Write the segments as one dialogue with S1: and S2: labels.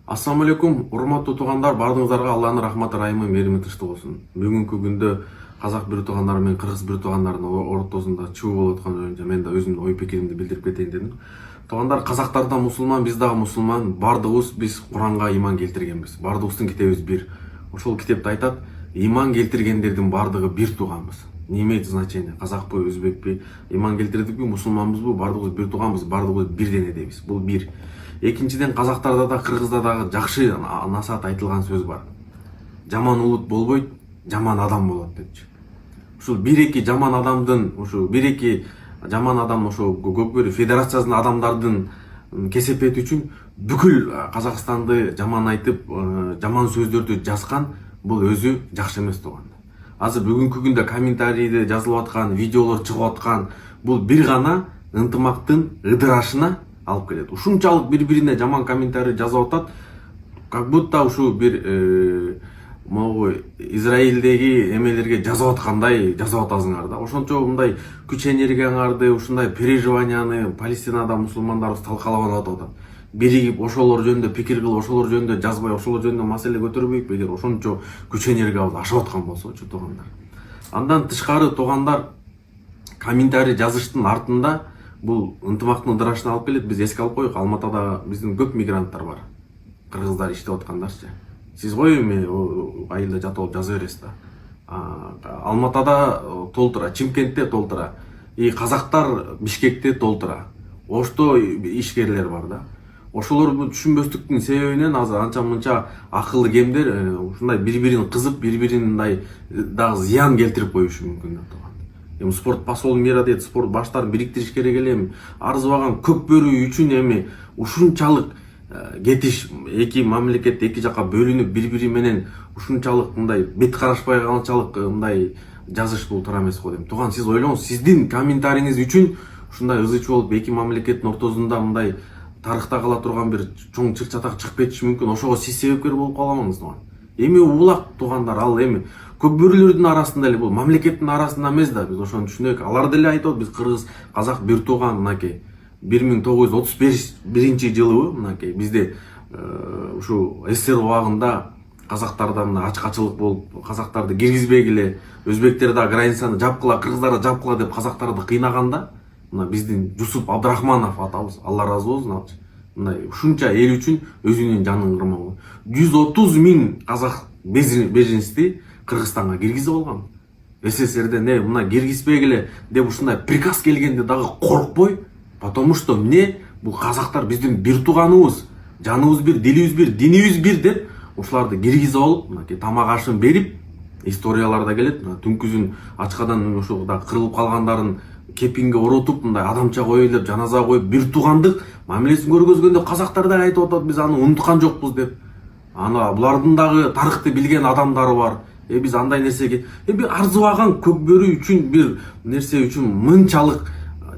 S1: Ассаламу алейкум, урматтуу туугандар, бардыгыңыздарга Алланын рахматы, райымы, мээрими тынчтык болсун. Бүгүнкү күндө казак бир туугандар менен кыргыз бир туугандарынын ортосунда чуу болуп атканы жөнүндө мен да өзүмдүн ой пикиримди билдирип кетейин дедим. Туугандар, казактар да мусулман, биз дагы мусулман, бардыгыбыз биз Куранга иман келтиргенбиз. Бардыгыбыздын китебибиз бир. Ошол китепте айтат, иман келтиргендердин бардыгы бир тууганбыз. Не имеет значения, казакпы, өзбекпи, иман келтирдикпи, мусулманбызбы, бардыгыбыз бир тууганбыз, бардыгыбыз бир денедейбиз. Бул бир. Экинчиден, казактарда да кыргызда дагы жакшы насаат айтылган сөз бар. Жаман улут болбойт, жаман адам болот депчи. Ушул бир-эки жаман адамдын, ошо Көкбөрү федерациясынын адамдардын кесепети үчүн бүкүл Казакстанды жаман айтып, жаман сөздөрдү жазган, бул өзү жакшы эмес тууган. Азыр бүгүнкү күндө комментарийде жазылып аткан, видеолор чыгып аткан, бул бир гана ынтымактын ыдырашына алып келет. Ушунчалык бири-бирине жаман комментарий жазып атат, как будто ушу бир могу Израилдеги эмелерге жазып аткандай жазып атасыңар да. Ошончо мындай күч энергияңарды, ушундай переживанияны Палестинада мусулмандарыбыз талкалабай атат. Биригип ошолор жөнүндө пикир кылып, ошолор жөнүндө жазбай, ошолор жөнүндө маселе көтөрбөйүкпү эгер ошончо күч энергиябыз ашып аткан болсочу туугандар. Андан тышкары туугандар, комментарий жазыштын артында бул ынтымактын ыдырашына алып келет. Биз эске алып коелук, Алматада биздин көп мигранттар бар. Кыргыздар иштеп аткандарчы. Сиз го эми айылда жатып алып жаза бересиз да. Алматада толтура, Чимкентте толтура, казактар Бишкекте толтура. Ошто ишкерлер бар да. Ошолор түшүнбөстүктүн себебинен азыр анча-мынча акылы кемдер ушундай бири-бирин кызып, бири-бирин мындай дагы зыян келтирип коюшу мүмкүн да. Эми спорт посол мира дейт, спорт баштарын бириктириш керек эле. Эми арзыбаган Көкбөрү үчүн эми ушунчалык кетиш, эки мамлекет эки жака бөлүнүп, бири-бири менен ушунчалык мындай бет карашпай калганчалык мындай жазыш бул туура эмес го дейм. Тууган, сиз ойлоңуз, сиздин комментарийиңиз үчүн ушундай ызы чуу болуп, эки мамлекеттин ортосунда мындай тарыхта кала турган бир чоң чыр-чатак чыгып кетиши мүмкүн. Ошого сиз себепкер болуп каламыңыз тууган. Эми улак туугандар, ал эми Көкбөрүлөрдүн арасында эле, бул мамлекеттин арасында эмес да, биз ошону түшүнөйүк. Алар деле айтат, биз кыргыз, казак бир тууган, мынакей 1931 жылы мынакей бизде ушу СССР убагында казактарда мына ачкачылык болуп, казактарды киргизбегиле, өзбектер да границаны жапкыла, кыргыздарды жапкыла деп казактарды кыйнаганда, мына биздин Жусуп Абдрахманов атабыз, Алла ыраазы болсун, алчы. Мындай ушунча эл үчүн өзүнүн жанын кырмаган. 130 000 казак беженцти Кыргызстанга киргизип алган. СССРден мына киргизбегиле деп ушундай приказ келгенде дагы коркпой, потому что бул казактар биздин бир тууганыбыз, жаныбыз бир, дилибиз бир, динибиз бир деп ушуларды киргизип алып, мынакей тамак ашын берип, историяларда келет, түнкүзүн ачкадан ошол да кырылып калгандарын кепинге оротуп, мындай адамча коелу деп, жаназа коюп, бир туугандык мамилесин көргөзгөндө казактар да айтып атат, биз аны унуткан жокпуз деп. Аны булардын дагы тарыхты билген адамдары бар. Биз андай нерсеге, бир арзыбаган Көкбөрү үчүн, бир нерсе үчүн мынчалык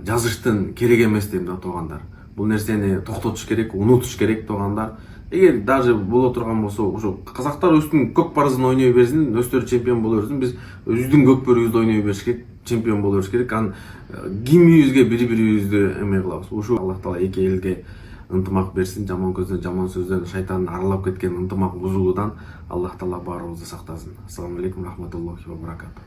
S1: жазыштын керек эмес дейм да туугандар. Бул нерсени токтотуш керек, унутуш керек туугандар. Эгер даже боло турган болсо, ошо казактар өздүн көк барызын ойной берсин, өздөрү чемпион боло берсин, биз өздүн Көкбөрүбүздү ойной бериш керек, чемпион боло бериш керек. Анан кимибизге бири-бирибизди эме кылабыз. Ушу Аллах Таала эки элге ынтымак берсин, жаман көздөн, жаман сөздөн, шайтандын аралап кеткен ынтымак бузуудан Аллах Таала баарыбызды сактасын. Ассаламу алейкум, рахматуллахи ва баракатух.